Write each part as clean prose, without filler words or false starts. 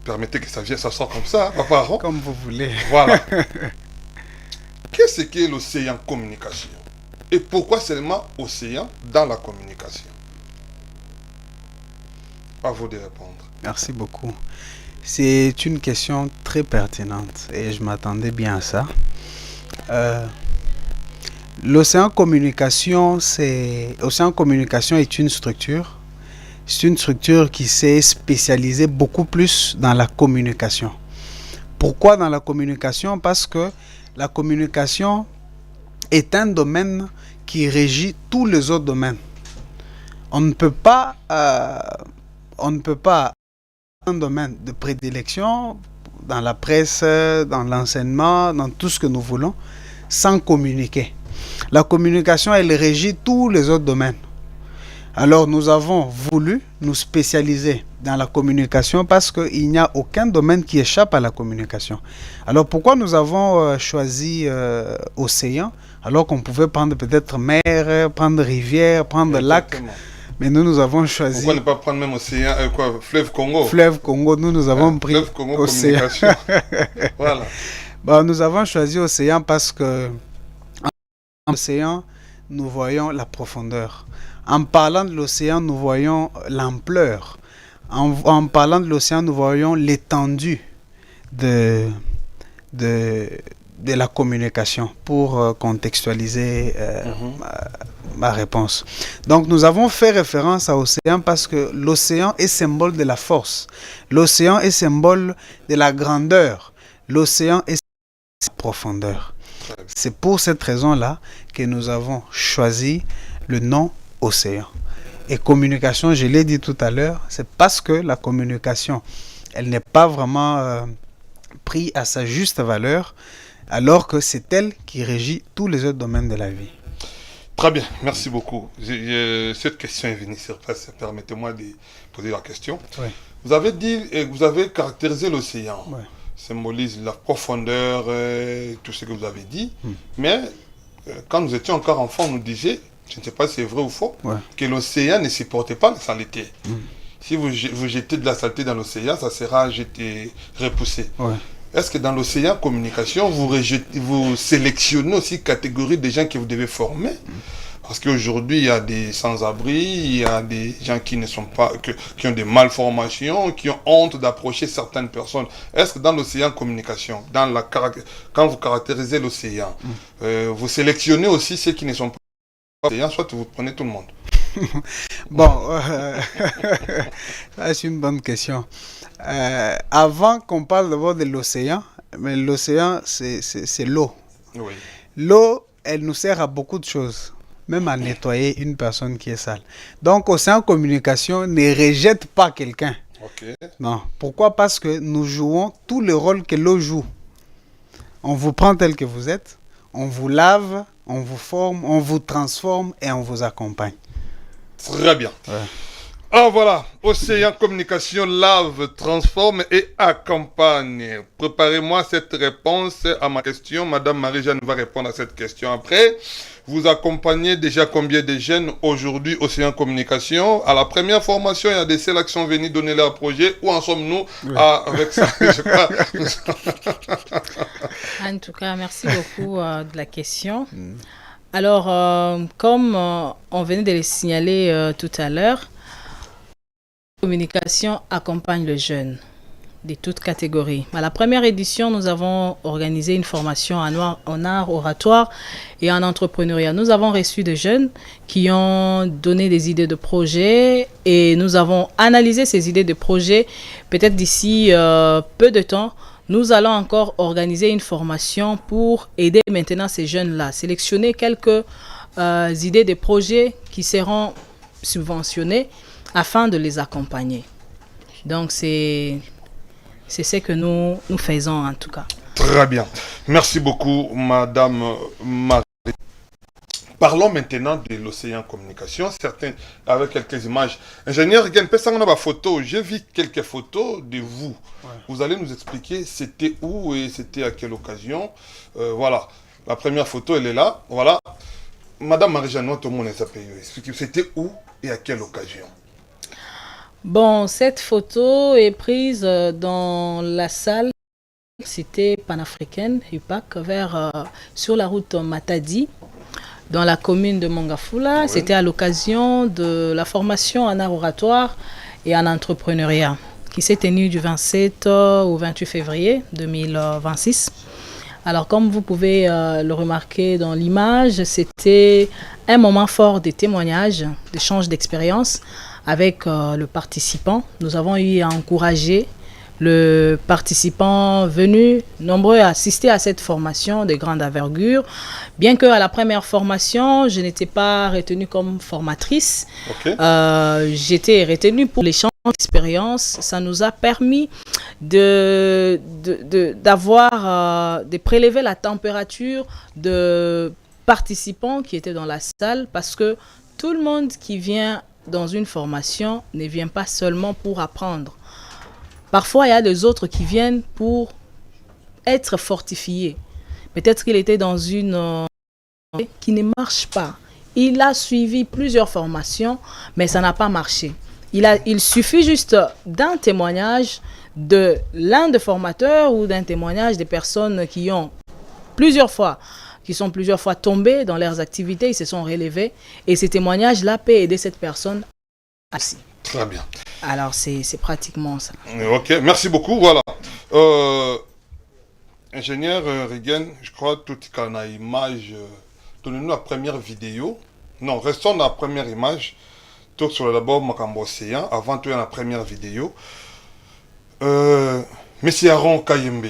permettez que ça sorte comme ça, papa Aaron. Comme vous voulez. Voilà. Qu'est-ce qu'est l'océan communication? Et pourquoi seulement océan dans la communication? À vous de répondre. Merci beaucoup. C'est une question très pertinente et je m'attendais bien à ça. L'océan communication est une structure. C'est une structure qui s'est spécialisée beaucoup plus dans la communication. Pourquoi dans la communication? Parce que la communication est un domaine qui régit tous les autres domaines. On ne peut pas un domaine de prédilection dans la presse, dans l'enseignement, dans tout ce que nous voulons, sans communiquer. La communication, elle régit tous les autres domaines. Alors nous avons voulu nous spécialiser dans la communication parce qu'il n'y a aucun domaine qui échappe à la communication. Alors pourquoi nous avons choisi océan alors qu'on pouvait prendre peut-être mer, prendre rivière, prendre lac? Mais nous avons choisi... Pourquoi ne pas prendre même océan, fleuve Congo? Fleuve Congo, nous avons pris fleuve Congo océan. Voilà. Bon, nous avons choisi océan parce que en océan, nous voyons la profondeur. En parlant de l'océan, nous voyons l'ampleur. En parlant de l'océan, nous voyons l'étendue de la communication pour contextualiser ma réponse. Donc nous avons fait référence à l'océan parce que l'océan est symbole de la force. L'océan est symbole de la grandeur. L'océan est symbole de la profondeur. C'est pour cette raison-là que nous avons choisi le nom océan. Et communication, je l'ai dit tout à l'heure, c'est parce que la communication, elle n'est pas vraiment prise à sa juste valeur, alors que c'est elle qui régit tous les autres domaines de la vie. Très bien, merci beaucoup. Cette question est venue sur place, permettez-moi de poser la question. Oui. Vous avez dit, vous avez caractérisé l'océan. Oui. Symbolise la profondeur, tout ce que vous avez dit. Mais quand nous étions encore enfants, on nous disait, je ne sais pas si c'est vrai ou faux, que l'océan ne supportait pas la saleté. Si vous jetez de la saleté dans l'océan, ça sera repoussé. Est-ce que dans l'océan communication, vous sélectionnez aussi catégorie des gens que vous devez former? Parce qu'aujourd'hui, il y a des sans-abri, il y a des gens qui ne sont pas, qui ont des malformations, qui ont honte d'approcher certaines personnes. Est-ce que dans l'océan communication, quand vous caractérisez l'océan, vous sélectionnez aussi ceux qui ne sont pas l'océan, soit vous prenez tout le monde? Bon, c'est une bonne question. Avant qu'on parle d'abord de l'océan, mais l'océan, c'est l'eau. Oui. L'eau, elle nous sert à beaucoup de choses, même à nettoyer une personne qui est sale. Donc, océan communication ne rejette pas quelqu'un. Non. Pourquoi? Parce que nous jouons tous les rôles que l'eau joue. On vous prend tel que vous êtes, on vous lave, on vous forme, on vous transforme et on vous accompagne. Très bien. Ah voilà, Océan Communication lave, transforme et accompagne. Préparez-moi cette réponse à ma question. Madame Marie-Jeanne va répondre à cette question après. Vous accompagnez déjà combien de jeunes aujourd'hui Océan Communication? À la première formation, il y a des sélections venues donner leur projet. Où en sommes-nous avec ça? En tout cas, merci beaucoup de la question. Alors, comme on venait de le signaler tout à l'heure, la communication accompagne le jeune de toutes catégories. À la première édition, nous avons organisé une formation en art oratoire et en entrepreneuriat. Nous avons reçu des jeunes qui ont donné des idées de projets et nous avons analysé ces idées de projets. Peut-être d'ici peu de temps, nous allons encore organiser une formation pour aider maintenant ces jeunes-là, sélectionner quelques idées de projets qui seront subventionnés afin de les accompagner. Donc, c'est ce que nous faisons en tout cas. Très bien. Merci beaucoup, Madame Marie. Parlons maintenant de l'océan communication. Certains, avec quelques images. Ingénieur, photo. J'ai vu quelques photos de vous. Vous allez nous expliquer c'était où et c'était à quelle occasion. Voilà. La première photo, elle est là. Voilà. Madame Marie-Jeanne, tout le monde expliquez. C'était où et à quelle occasion? Bon, cette photo est prise dans la salle cité panafricaine, UPAC, sur la route Matadi, dans la commune de Mongafula. Oui. C'était à l'occasion de la formation en art oratoire et en entrepreneuriat qui s'est tenue du 27 au 28 février 2026. Alors, comme vous pouvez le remarquer dans l'image, c'était un moment fort des témoignages, d'échanges d'expériences avec le participant. Nous avons eu à encourager le participant venu nombreux à assister à cette formation de grande envergure. Bien que à la première formation, je n'étais pas retenue comme formatrice, j'étais retenue pour l'échange d'expérience. Ça nous a permis de prélever la température de participants qui étaient dans la salle, parce que tout le monde qui vient dans une formation ne vient pas seulement pour apprendre. Parfois, il y a des autres qui viennent pour être fortifiés. Peut-être qu'il était dans une qui ne marche pas. Il a suivi plusieurs formations, mais ça n'a pas marché. Il suffit juste d'un témoignage de l'un des formateurs ou d'un témoignage des personnes qui sont plusieurs fois tombées dans leurs activités, ils se sont relevés. Et ces témoignages-là peuvent aider cette personne aussi. Très bien. Alors, c'est pratiquement ça. Ok, merci beaucoup. Voilà. Ingénieur Rigen, je crois que tout qu'on a image. Donnez-nous la première vidéo. Non, restons dans la première image. Tout sur d'abord Makambo Océan. Avant tout, il y a la première vidéo. Monsieur Aaron Kayembe.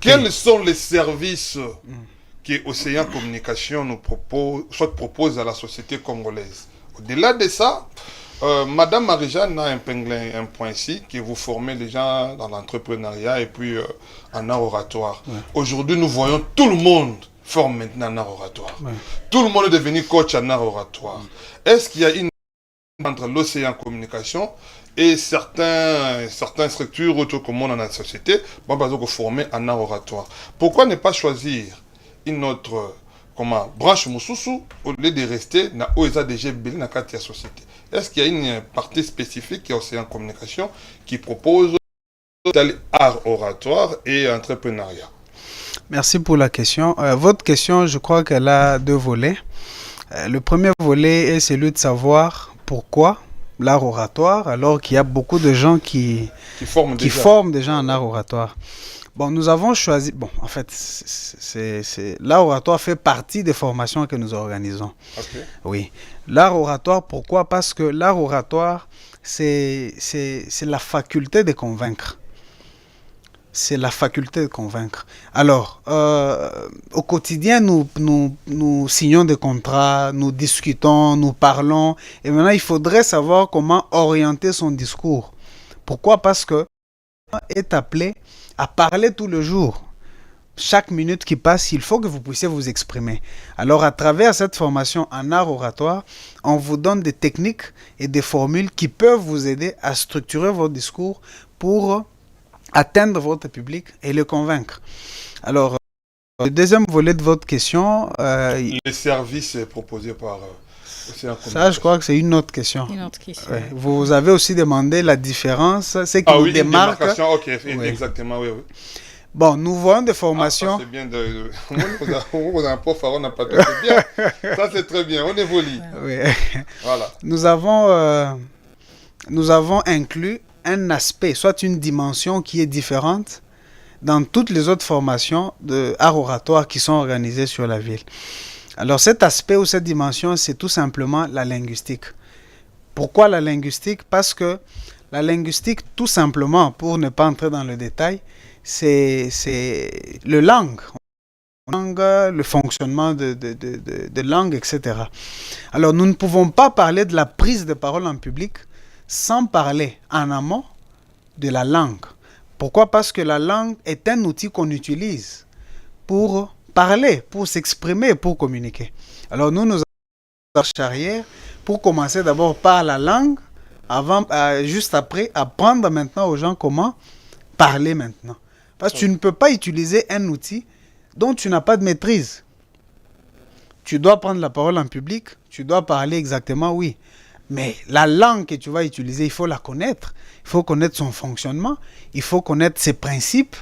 Quels sont les services que Océan Communication nous propose à la société congolaise? Au-delà de ça, Madame Marie-Jeanne a épinglé un point ici, que vous formez les gens dans l'entrepreneuriat et puis en art oratoire. Ouais. Aujourd'hui, nous voyons tout le monde forme maintenant en art oratoire. Ouais. Tout le monde est devenu coach en art oratoire. Est-ce qu'il y a une entre l'Océan Communication et certaines structures autour du monde dans la société, bon, bah, former en art oratoire? Pourquoi ne pas choisir une autre branche Moussousou au lieu de rester dans l'OESADG dans la société? Est-ce qu'il y a une partie spécifique qui est Océan Communication qui propose art oratoire et entrepreneuriat? Merci pour la question. Votre question, je crois qu'elle a deux volets. Le premier volet est celui de savoir pourquoi l'art oratoire, alors qu'il y a beaucoup de gens qui forment déjà en art oratoire. Bon, nous avons choisi... Bon, en fait, l'art oratoire fait partie des formations que nous organisons. Okay. Oui. L'art oratoire, pourquoi? Parce que l'art oratoire, c'est la faculté de convaincre. C'est la faculté de convaincre. Alors, au quotidien, nous signons des contrats, nous discutons, nous parlons. Et maintenant, il faudrait savoir comment orienter son discours. Pourquoi? Parce que est appelé à parler tout le jour. Chaque minute qui passe, il faut que vous puissiez vous exprimer. Alors, à travers cette formation en art oratoire, on vous donne des techniques et des formules qui peuvent vous aider à structurer votre discours pour atteindre votre public et le convaincre. Alors, le deuxième volet de votre question... les services proposés par... Ça, je crois que c'est une autre question. Une autre question. Ouais. Vous avez aussi demandé la différence, c'est qui nous démarque. Ok, oui. Exactement, oui. Bon, nous voyons des formations. C'est bien on a un prof, on n'a pas tout, c'est bien. Ça, c'est très bien, on évolue. Oui. Voilà. Nous avons inclus un aspect, soit une dimension qui est différente dans toutes les autres formations d'art oratoire qui sont organisées sur la ville. Alors cet aspect ou cette dimension, c'est tout simplement la linguistique. Pourquoi la linguistique? Parce que la linguistique, tout simplement, pour ne pas entrer dans le détail, c'est le langue, le fonctionnement de langue, etc. Alors nous ne pouvons pas parler de la prise de parole en public sans parler en amont de la langue. Pourquoi? Parce que la langue est un outil qu'on utilise pour parler, pour s'exprimer, pour communiquer. Alors nous avons une charrière pour commencer d'abord par la langue, juste après apprendre maintenant aux gens comment parler maintenant. Parce que tu ne peux pas utiliser un outil dont tu n'as pas de maîtrise. Tu dois prendre la parole en public, tu dois parler exactement, oui. Mais la langue que tu vas utiliser, il faut la connaître. Il faut connaître son fonctionnement. Il faut connaître ses principes.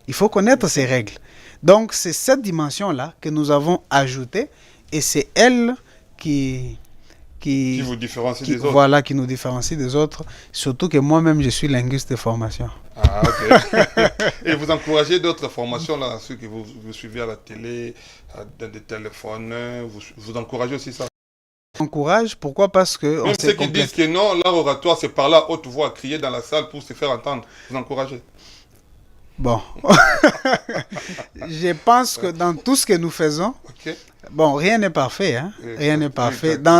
Il faut connaître ses règles. Donc, c'est cette dimension-là que nous avons ajoutée et c'est elle qui vous différencie des autres. Voilà, qui nous différencie des autres. Surtout que moi-même, je suis linguiste de formation. Ah, ok. Et vous encouragez d'autres formations, là, ceux que vous suivez à la télé, dans des téléphones, vous encouragez aussi ça? Encourage, pourquoi? Parce que... Même ceux qui disent que non, l'art oratoire, c'est par là, haute voix, crier dans la salle pour se faire entendre. Vous encouragez? Bon. Je pense que dans tout ce que nous faisons, bon, rien n'est parfait. Hein? Rien n'est parfait. Dans